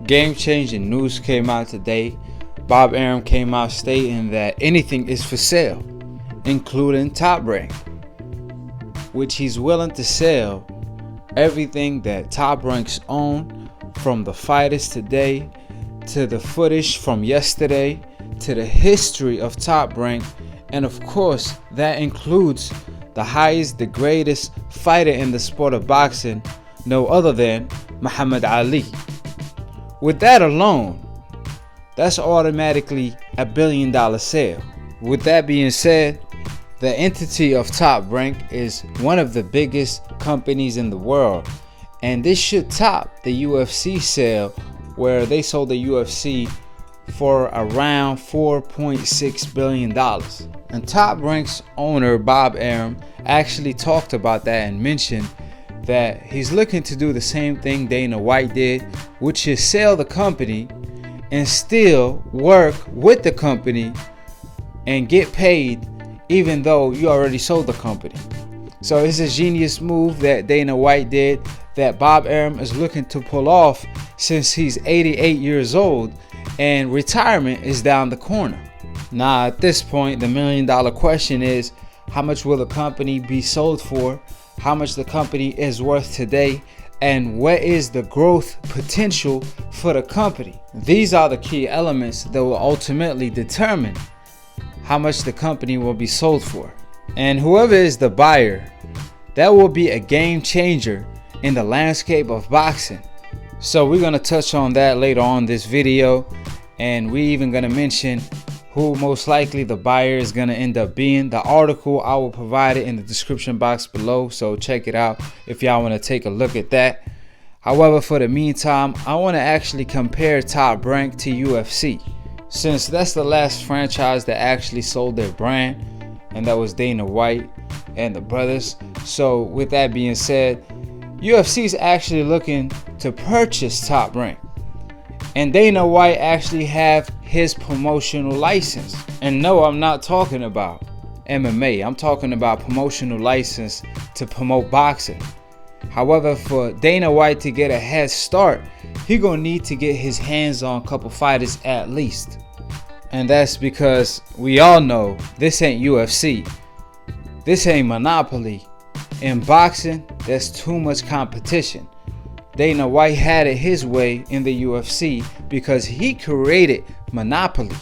Game-changing news came out today. Bob Arum came out stating that anything is for sale, including Top Rank, which he's willing to sell everything that Top Rank's own, from the fighters today to the footage from yesterday to the history of Top Rank, and of course that includes the highest, the greatest fighter in the sport of boxing, no other than Muhammad Ali. With that alone, that's automatically a $1 billion sale. With that being said, the entity of Top Rank is one of the biggest companies in the world, and this should top the UFC sale, where they sold the UFC for around $4.6 billion. And Top Rank's owner Bob Arum actually talked about that and mentioned that he's looking to do the same thing Dana White did, which is sell the company and still work with the company and get paid even though you already sold the company. So it's a genius move that Dana White did, that Bob Arum is looking to pull off since he's 88 years old and retirement is down the corner. Now at this point, the $1 million question is, how much will the company be sold for? How much the company is worth today? And what is the growth potential for the company? These are the key elements that will ultimately determine how much the company will be sold for. And whoever is the buyer, that will be a game changer in the landscape of boxing. So we're going to touch on that later on this video, and we're even going to mention who most likely the buyer is going to end up being. The article, I will provide it in the description box below, so check it out if y'all want to take a look at that. However, for the meantime, I want to actually compare Top Rank to UFC, since that's the last franchise that actually sold their brand, and that was Dana White and the brothers. So with that being said, UFC is actually looking to purchase Top Rank, and Dana White actually have his promotional license. And no, I'm not talking about MMA, I'm talking about promotional license to promote boxing. However, for Dana White to get a head start, he gonna need to get his hands on a couple fighters at least. And that's because we all know this ain't UFC, this ain't Monopoly. In boxing, there's too much competition. Dana White had it his way in the UFC because he created Monopoly.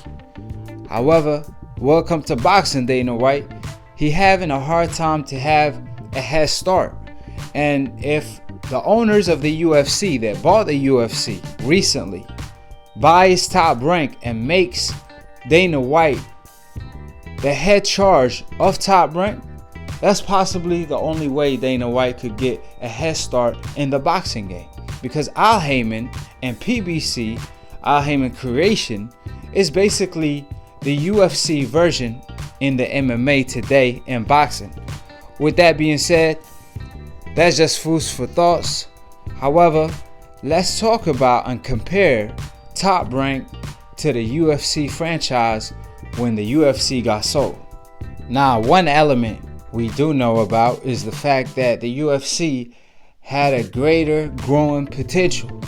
However, welcome to boxing, Dana White. He having a hard time to have a head start. And if the owners of the UFC that bought the UFC recently buys Top Rank and makes Dana White the head charge of Top Rank, that's possibly the only way Dana White could get a head start in the boxing game. Because Al Haymon and PBC, Al Haymon Creation, is basically the UFC version in the MMA today in boxing. With that being said, that's just food for thoughts. However, let's talk about and compare Top Rank to the UFC franchise when the UFC got sold. Now, one element we do know about is the fact that the UFC had a greater growing potential,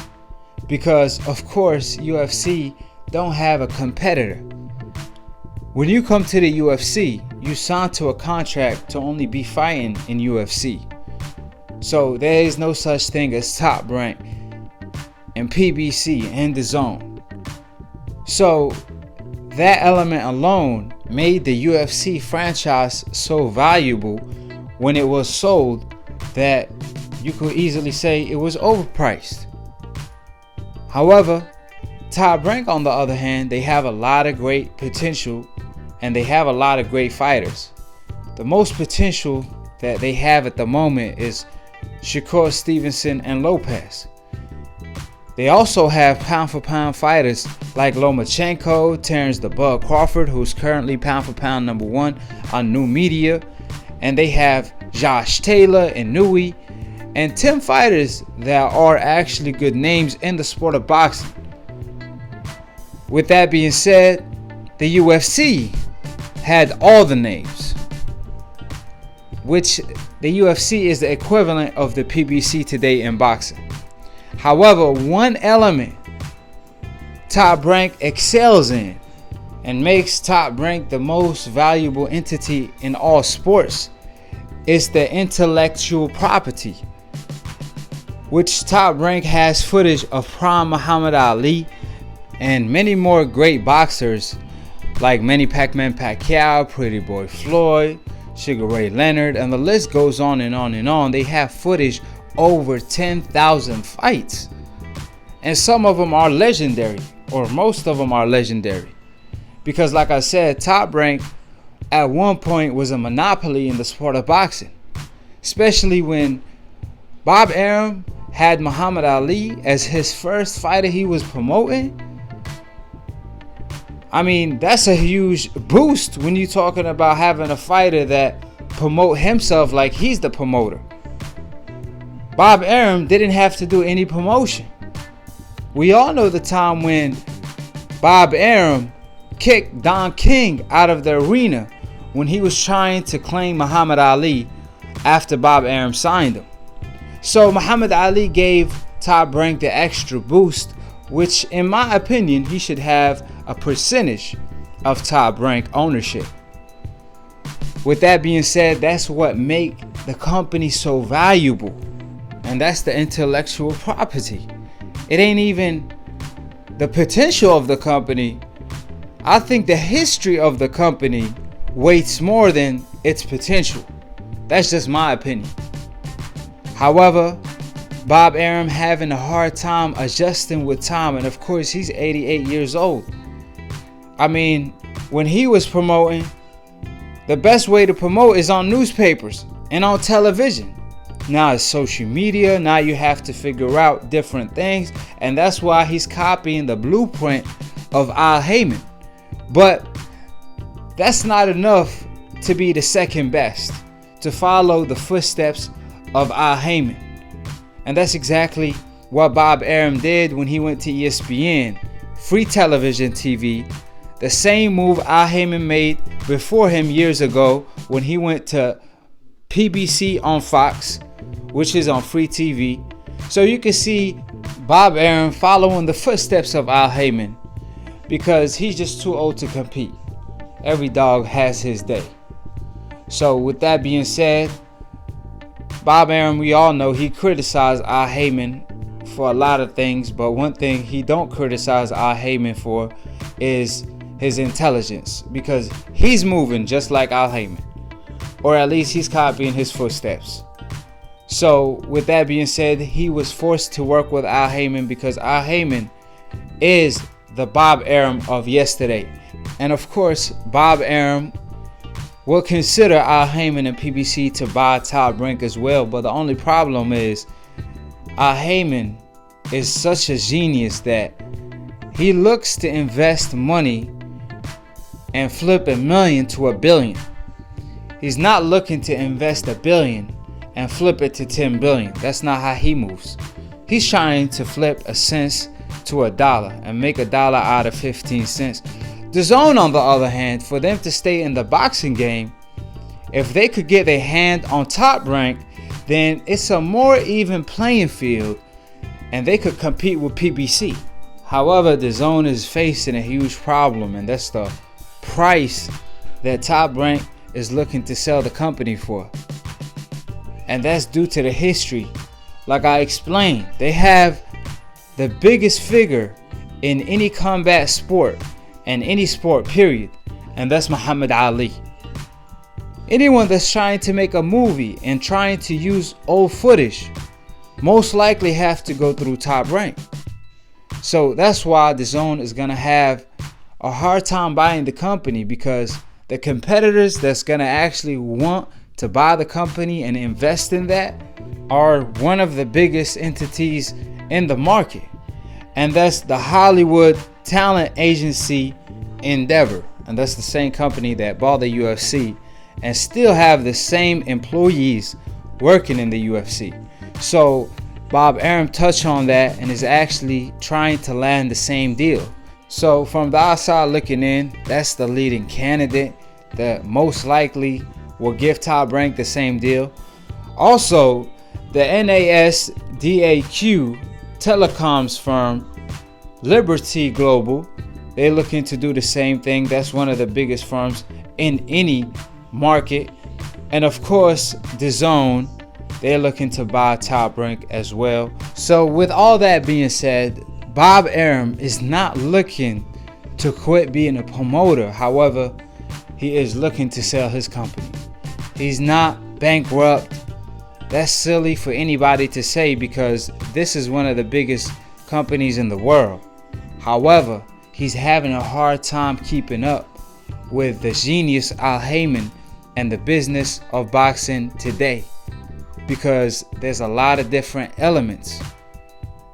because of course UFC don't have a competitor. When you come to the UFC, you sign to a contract to only be fighting in UFC. So there is no such thing as Top Rank and PBC and DAZN. So that element alone made the UFC franchise so valuable when it was sold that you could easily say it was overpriced. However, Top Rank, on the other hand, they have a lot of great potential and they have a lot of great fighters. The most potential that they have at the moment is Shakur Stevenson and Lopez. They also have pound for pound fighters like Lomachenko, Terrence "The Bug" Crawford, who's currently pound for pound #1 on New Media, and they have Josh Taylor and Nui, and 10 fighters that are actually good names in the sport of boxing. With that being said, the UFC had all the names, which the UFC is the equivalent of the PBC today in boxing. However, one element Top Rank excels in and makes Top Rank the most valuable entity in all sports is the intellectual property, which Top Rank has footage of prime Muhammad Ali and many more great boxers like Manny Pacquiao, Pretty Boy Floyd, Sugar Ray Leonard, and the list goes on and on and on. They have footage over 10,000 fights, and some of them are legendary, or most of them are legendary, because like I said, Top Rank at one point was a monopoly in the sport of boxing, especially when Bob Arum had Muhammad Ali as his first fighter he was promoting. I mean, that's a huge boost when you're talking about having a fighter that promote himself like he's the promoter. Bob Arum didn't have to do any promotion. We all know the time when Bob Arum kicked Don King out of the arena when he was trying to claim Muhammad Ali after Bob Arum signed him. So Muhammad Ali gave Top Rank the extra boost, which in my opinion he should have a percentage of Top Rank ownership. With that being said, that's what make the company so valuable, and that's the intellectual property. It ain't even the potential of the company. I think the history of the company weights more than its potential. That's just my opinion. However, Bob Arum having a hard time adjusting with time, and of course he's 88 years old. I mean, when he was promoting, the best way to promote is on newspapers and on television. Now it's social media, now you have to figure out different things, and that's why he's copying the blueprint of Haymon. But that's not enough to be the second best, to follow the footsteps of Haymon. And that's exactly what Bob Arum did when he went to ESPN, free television TV. The same move Haymon made before him years ago when he went to PBC on Fox, which is on free TV. So you can see Bob Arum following the footsteps of Haymon, because he's just too old to compete. Every dog has his day. So with that being said, Bob Arum, we all know he criticized Haymon for a lot of things, but one thing he don't criticize Haymon for is his intelligence, because he's moving just like Haymon, or at least he's copying his footsteps. So with that being said, he was forced to work with Haymon because Haymon is the Bob Arum of yesterday. And of course, Bob Arum will consider Haymon and PBC to buy Top Rank as well. But the only problem is Haymon is such a genius that he looks to invest money and flip $1 million to $1 billion. He's not looking to invest $1 billion and flip it to $10 billion. That's not how he moves. He's trying to flip a cent to $1 and make $1 out of 15 cents. DAZN, on the other hand, for them to stay in the boxing game, if they could get their hand on Top Rank, then it's a more even playing field and they could compete with PBC. However, DAZN is facing a huge problem, and that's the price that Top Rank is looking to sell the company for. And that's due to the history. Like I explained, they have the biggest figure in any combat sport and any sport period, and that's Muhammad Ali. Anyone that's trying to make a movie and trying to use old footage most likely have to go through Top Rank. So that's why DAZN is gonna have a hard time buying the company, because the competitors that's gonna actually want to buy the company and invest in that are one of the biggest entities in the market, and that's the Hollywood talent agency Endeavor. And that's the same company that bought the UFC and still have the same employees working in the UFC. So Bob Arum touched on that and is actually trying to land the same deal. So from the outside looking in, that's the leading candidate that most likely will give Top Rank the same deal. Also, the NASDAQ telecoms firm Liberty Global, they're looking to do the same thing. That's one of the biggest firms in any market. And of course, DAZN, they're looking to buy Top Rank as well. So with all that being said, Bob Arum is not looking to quit being a promoter. However, he is looking to sell his company. He's not bankrupt. That's silly for anybody to say because this is one of the biggest companies in the world. However, he's having a hard time keeping up with the genius Haymon and the business of boxing today, because there's a lot of different elements.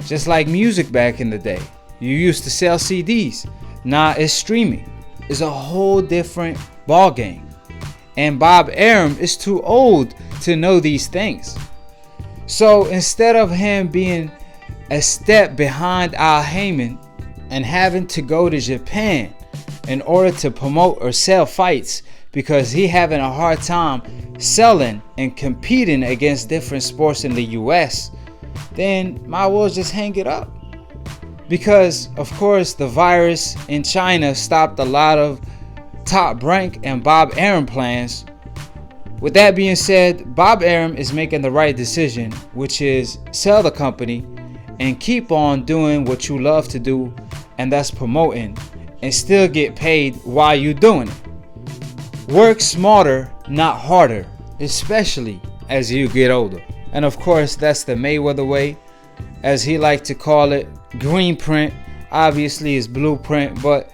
Just like music back in the day, you used to sell CDs. Now it's streaming. It's a whole different ball game. And Bob Arum is too old to know these things. So instead of him being a step behind Haymon and having to go to Japan in order to promote or sell fights, because he having a hard time selling and competing against different sports in the US, then might well just hang it up. Because of course the virus in China stopped a lot of Top Rank and Bob Arum plans. With that being said, Bob Arum is making the right decision, which is sell the company and keep on doing what you love to do, and that's promoting, and still get paid while you're doing it. Work smarter, not harder, especially as you get older. And of course, that's the Mayweather way, as he liked to call it. Green print, obviously is blueprint, but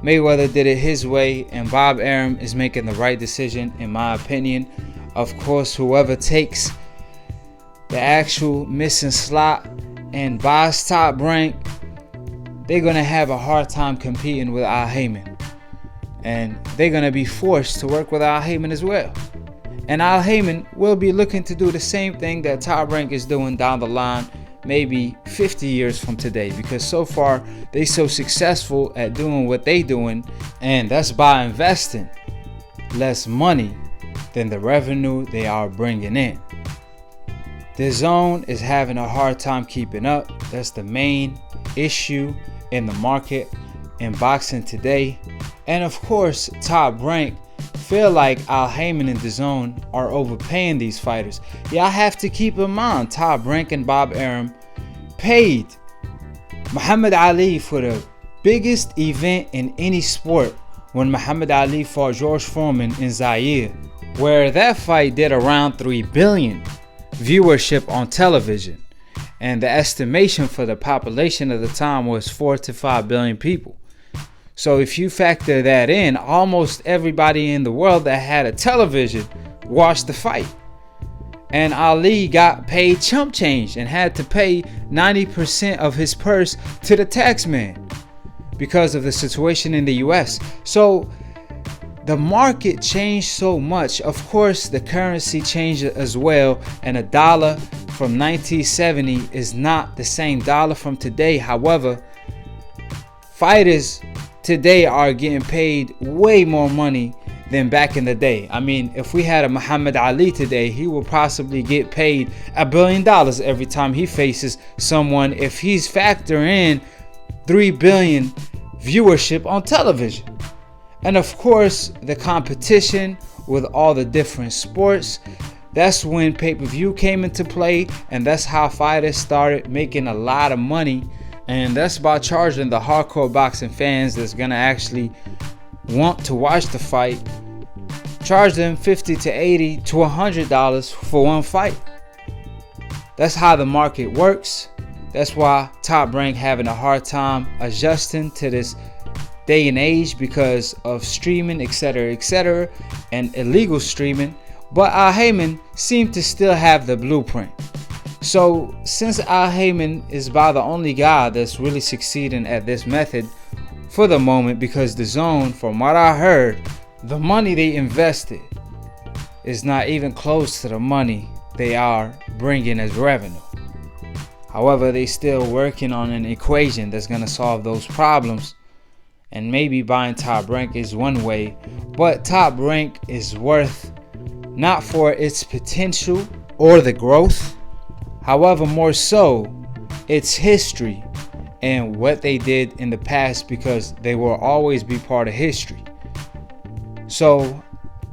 Mayweather did it his way, and Bob Arum is making the right decision in my opinion. Of course, whoever takes the actual missing slot and buys Top Rank, they're gonna have a hard time competing with Haymon, and they're gonna be forced to work with Haymon as well. And Haymon will be looking to do the same thing that Top Rank is doing down the line, maybe 50 years from today, because so far they so successful at doing what they doing, and that's by investing less money than the revenue they are bringing in. DAZN is having a hard time keeping up. That's the main issue in the market in boxing today. And of course, Top Rank feel like Haymon and DAZN are overpaying these fighters. Y'all have to keep in mind, Top Rank and Bob Arum paid Muhammad Ali for the biggest event in any sport when Muhammad Ali fought George Foreman in Zaire, where that fight did around 3 billion viewership on television, and the estimation for the population of the time was 4 to 5 billion people. So if you factor that in, almost everybody in the world that had a television watched the fight. And Ali got paid chump change and had to pay 90% of his purse to the tax man because of the situation in the US. So the market changed so much. Of course, the currency changed as well, and a dollar from 1970 is not the same dollar from today. However, fighters today are getting paid way more money than back in the day. I mean, if we had a Muhammad Ali today, he will possibly get paid $1 billion every time he faces someone, if he's factoring in 3 billion viewership on television. And of course, the competition with all the different sports, that's when pay-per-view came into play, and that's how fighters started making a lot of money. And that's by charging the hardcore boxing fans that's gonna actually want to watch the fight, charge them $50 to $80 to $100 for one fight. That's how the market works. That's why Top Rank having a hard time adjusting to this day and age because of streaming, etc., and illegal streaming. But Haymon seemed to still have the blueprint. So since Haymon is about the only guy that's really succeeding at this method for the moment, because DAZN, from what I heard, the money they invested is not even close to the money they are bringing as revenue. However, they still working on an equation that's going to solve those problems, and maybe buying Top Rank is one way, but Top Rank is worth not for its potential or the growth, however more so its history and what they did in the past, because they will always be part of history. So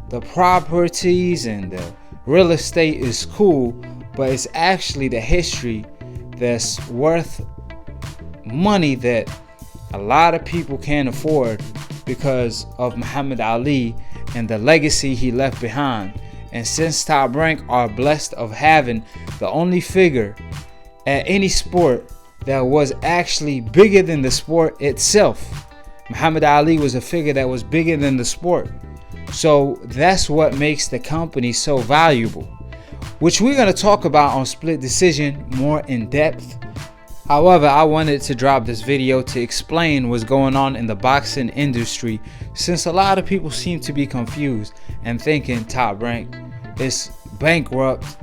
the properties and the real estate is cool, but it's actually the history that's worth money that a lot of people can't afford, because of Muhammad Ali and the legacy he left behind. And since Top Rank are blessed of having the only figure at any sport that was actually bigger than the sport itself, Muhammad Ali was a figure that was bigger than the sport. So that's what makes the company so valuable, which we're going to talk about on Split Decision more in depth. However, I wanted to drop this video to explain what's going on in the boxing industry, since a lot of people seem to be confused and thinking Top Rank is bankrupt,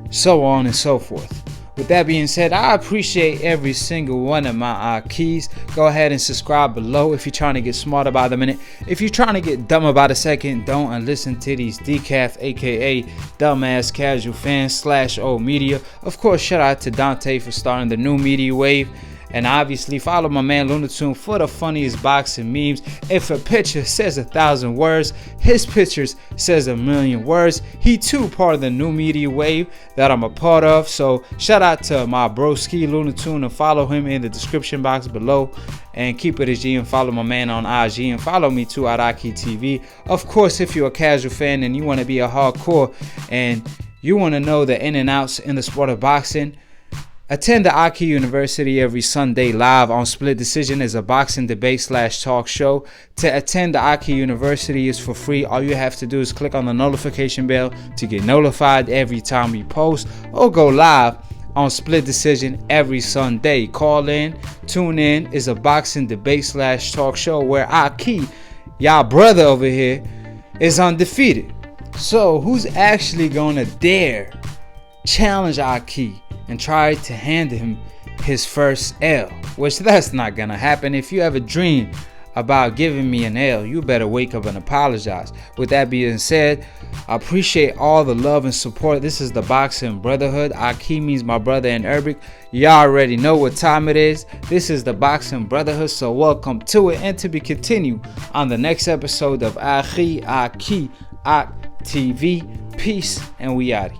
so on and so forth. With that being said, I appreciate every single one of my Akhis. Go ahead and subscribe below if you're trying to get smarter by the minute. If you're trying to get dumber by the second, don't, and listen to these decaf, aka dumbass casual fans / old media. Of course, shout out to Dante for starting the new media wave. And obviously follow my man Lunatune for the funniest boxing memes. If a picture says 1,000 words, his pictures says 1,000,000 words. He too part of the new media wave that I'm a part of. So shout out to my broski Lunatune, and follow him in the description box below. And keep it as G, and follow my man on IG, and follow me too at Akhi TV. Of course, if you're a casual fan and you want to be a hardcore and you want to know the in and outs in the sport of boxing, attend the Akhi University every Sunday live on Split Decision as a boxing debate / talk show. To attend the Akhi University is for free. All you have to do is click on the notification bell to get notified every time we post, or go live on Split Decision every Sunday. Call in, tune in. Is a boxing debate / talk show where Akhi, y'all brother over here, is undefeated. So who's actually gonna dare challenge Akhi and try to hand him his first L? Which that's not gonna happen. If you ever dream about giving me an L, you better wake up and apologize. With that being said, I appreciate all the love and support. This is the Boxing Brotherhood. Akhi means my brother in Arabic. Y'all already know what time it is. This is the Boxing Brotherhood, so welcome to it, and to be continued on the next episode of Akhi TV. Peace, and we out.